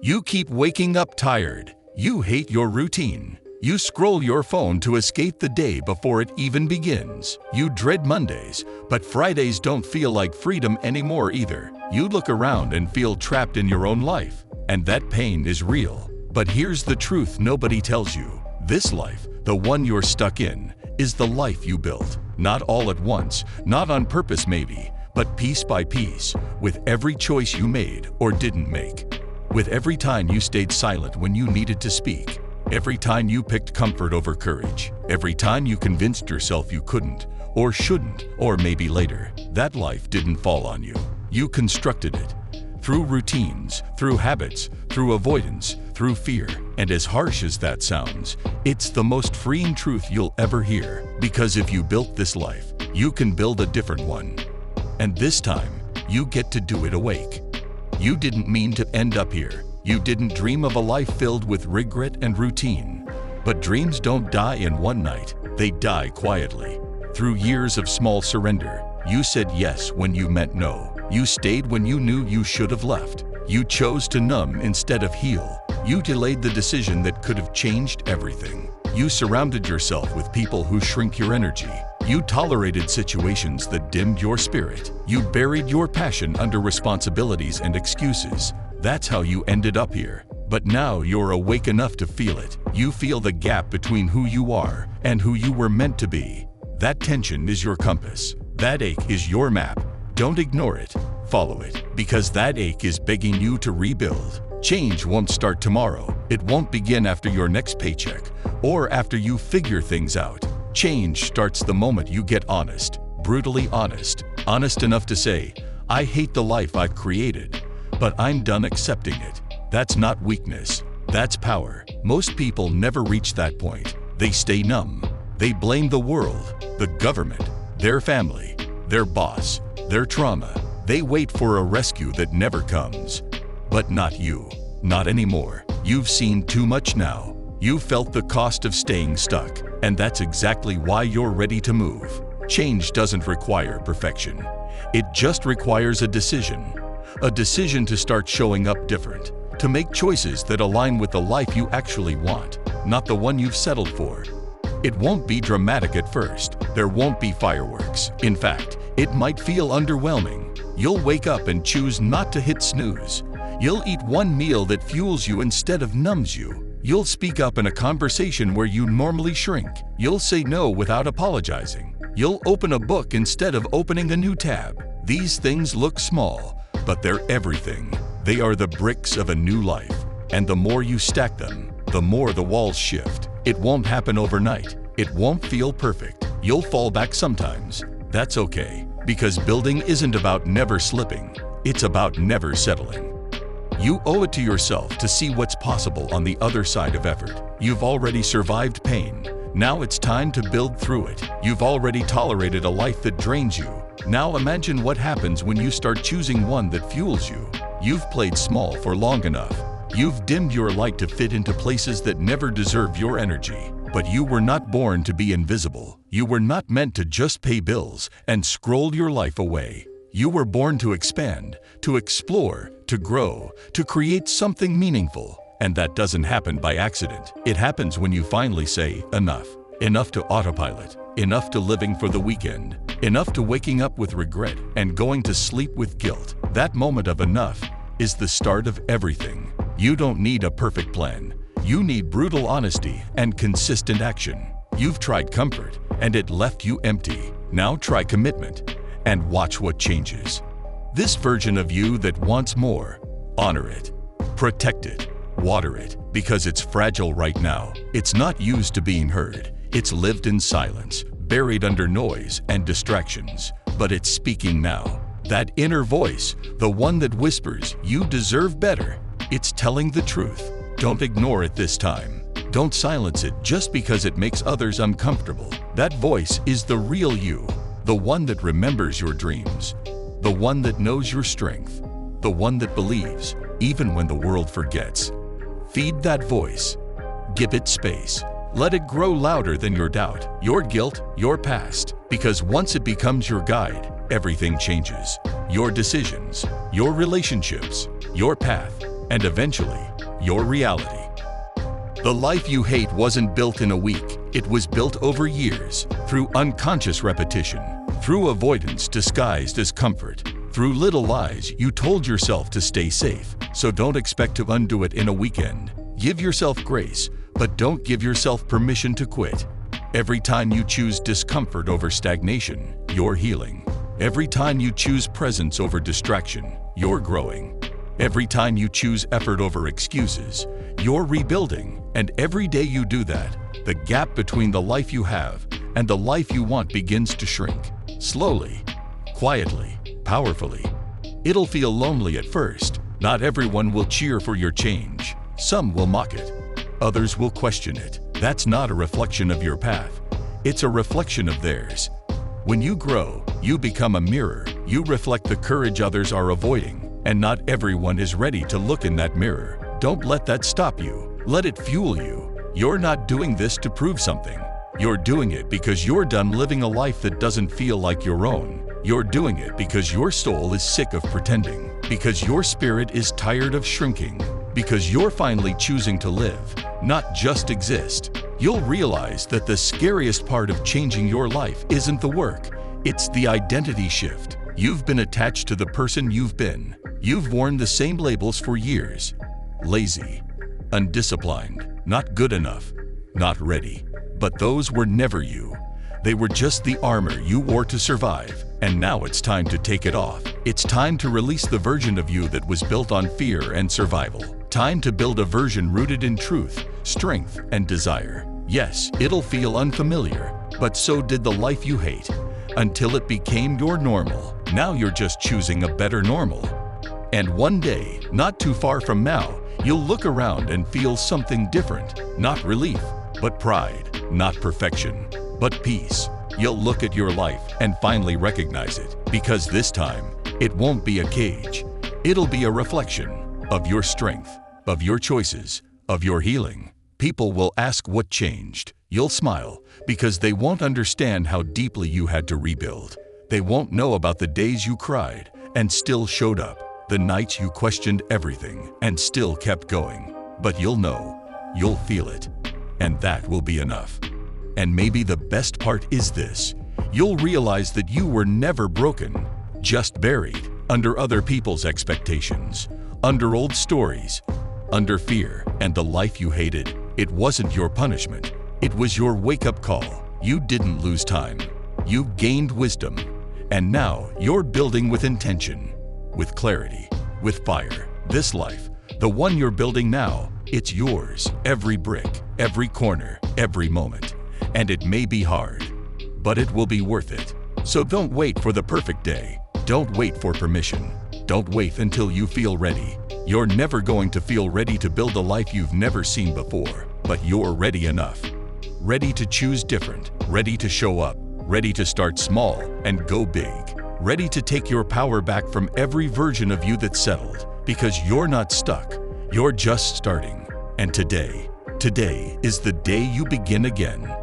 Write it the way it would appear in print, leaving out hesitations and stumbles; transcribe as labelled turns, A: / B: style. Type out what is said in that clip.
A: You keep waking up tired. You hate your routine. You scroll your phone to escape the day before it even begins. You dread Mondays, but Fridays don't feel like freedom anymore either. You look around and feel trapped in your own life, and that pain is real. But here's the truth nobody tells you. This life, the one you're stuck in, is the life you built. Not all at once, not on purpose maybe, but piece by piece, with every choice you made or didn't make. With every time you stayed silent when you needed to speak. Every time you picked comfort over courage. Every time you convinced yourself you couldn't, or shouldn't, or maybe later. That life didn't fall on you. You constructed it. Through routines, through habits, through avoidance, through fear. And as harsh as that sounds, it's the most freeing truth you'll ever hear. Because if you built this life, you can build a different one. And this time, you get to do it awake. You didn't mean to end up here. You didn't dream of a life filled with regret and routine. But dreams don't die in one night. They die quietly. Through years of small surrender, you said yes when you meant no. You stayed when you knew you should have left. You chose to numb instead of heal. You delayed the decision that could have changed everything. You surrounded yourself with people who shrink your energy. You tolerated situations that dimmed your spirit. You buried your passion under responsibilities and excuses. That's how you ended up here. But now you're awake enough to feel it. You feel the gap between who you are and who you were meant to be. That tension is your compass. That ache is your map. Don't ignore it. Follow it. Because that ache is begging you to rebuild. Change won't start tomorrow. It won't begin after your next paycheck or after you figure things out. Change starts the moment you get honest, brutally honest. Honest enough to say, I hate the life I've created, but I'm done accepting it. That's not weakness. That's power. Most people never reach that point. They stay numb. They blame the world, the government, their family, their boss, their trauma. They wait for a rescue that never comes. But not you. Not anymore. You've seen too much now. You've felt the cost of staying stuck, and that's exactly why you're ready to move. Change doesn't require perfection. It just requires a decision. A decision to start showing up different, to make choices that align with the life you actually want, not the one you've settled for. It won't be dramatic at first. There won't be fireworks. In fact, it might feel underwhelming. You'll wake up and choose not to hit snooze. You'll eat one meal that fuels you instead of numbs you. You'll speak up in a conversation where you normally shrink. You'll say no without apologizing. You'll open a book instead of opening a new tab. These things look small, but they're everything. They are the bricks of a new life. And the more you stack them, the more the walls shift. It won't happen overnight. It won't feel perfect. You'll fall back sometimes. That's okay, because building isn't about never slipping. It's about never settling. You owe it to yourself to see what's possible on the other side of effort. You've already survived pain. Now it's time to build through it. You've already tolerated a life that drains you. Now imagine what happens when you start choosing one that fuels you. You've played small for long enough. You've dimmed your light to fit into places that never deserve your energy. But you were not born to be invisible. You were not meant to just pay bills and scroll your life away. You were born to expand, to explore, to grow, to create something meaningful. And that doesn't happen by accident. It happens when you finally say, enough. Enough to autopilot. Enough to living for the weekend. Enough to waking up with regret and going to sleep with guilt. That moment of enough is the start of everything. You don't need a perfect plan. You need brutal honesty and consistent action. You've tried comfort, and it left you empty. Now try commitment, and watch what changes. This version of you that wants more, honor it, protect it, water it, because it's fragile right now. It's not used to being heard. It's lived in silence, buried under noise and distractions. But it's speaking now. That inner voice, the one that whispers, you deserve better. It's telling the truth. Don't ignore it this time. Don't silence it just because it makes others uncomfortable. That voice is the real you. The one that remembers your dreams, the one that knows your strength, the one that believes, even when the world forgets. Feed that voice. Give it space. Let it grow louder than your doubt, your guilt, your past. Because once it becomes your guide, everything changes. Your decisions, your relationships, your path. and eventually, your reality. The life you hate wasn't built in a week. It was built over years, through unconscious repetition, through avoidance disguised as comfort, through little lies you told yourself to stay safe. So don't expect to undo it in a weekend. Give yourself grace, but don't give yourself permission to quit. Every time you choose discomfort over stagnation, you're healing. Every time you choose presence over distraction, you're growing. Every time you choose effort over excuses, you're rebuilding. And every day you do that, the gap between the life you have and the life you want begins to shrink. Slowly, quietly, powerfully. It'll feel lonely at first. Not everyone will cheer for your change. Some will mock it. Others will question it. That's not a reflection of your path. It's a reflection of theirs. When you grow, you become a mirror. You reflect the courage others are avoiding. And not everyone is ready to look in that mirror. Don't let that stop you. Let it fuel you. You're not doing this to prove something. You're doing it because you're done living a life that doesn't feel like your own. You're doing it because your soul is sick of pretending. Because your spirit is tired of shrinking. Because you're finally choosing to live, not just exist. You'll realize that the scariest part of changing your life isn't the work. It's the identity shift. You've been attached to the person you've been. You've worn the same labels for years. Lazy, undisciplined, not good enough, not ready. But those were never you. They were just the armor you wore to survive. And now it's time to take it off. It's time to release the version of you that was built on fear and survival. Time to build a version rooted in truth, strength, and desire. Yes, it'll feel unfamiliar, but so did the life you hate. Until it became your normal. Now you're just choosing a better normal. And one day, not too far from now, you'll look around and feel something different. Not relief, but pride. Not perfection, but peace. You'll look at your life and finally recognize it. Because this time, it won't be a cage. It'll be a reflection of your strength, of your choices, of your healing. People will ask what changed. You'll smile because they won't understand how deeply you had to rebuild. They won't know about the days you cried and still showed up, the nights you questioned everything and still kept going. But you'll know, you'll feel it, and that will be enough. And maybe the best part is this: you'll realize that you were never broken, just buried under other people's expectations, under old stories, under fear. And the life you hated, it wasn't your punishment. It was your wake-up call. You didn't lose time. You gained wisdom. And now you're building with intention, with clarity, with fire. This life, the one you're building now, it's yours. Every brick, every corner, every moment. And it may be hard, but it will be worth it. So don't wait for the perfect day. Don't wait for permission. Don't wait until you feel ready. You're never going to feel ready to build a life you've never seen before, but you're ready enough. Ready to choose different, ready to show up, ready to start small and go big. Ready to take your power back from every version of you that's settled. Because you're not stuck, you're just starting. And today is the day you begin again.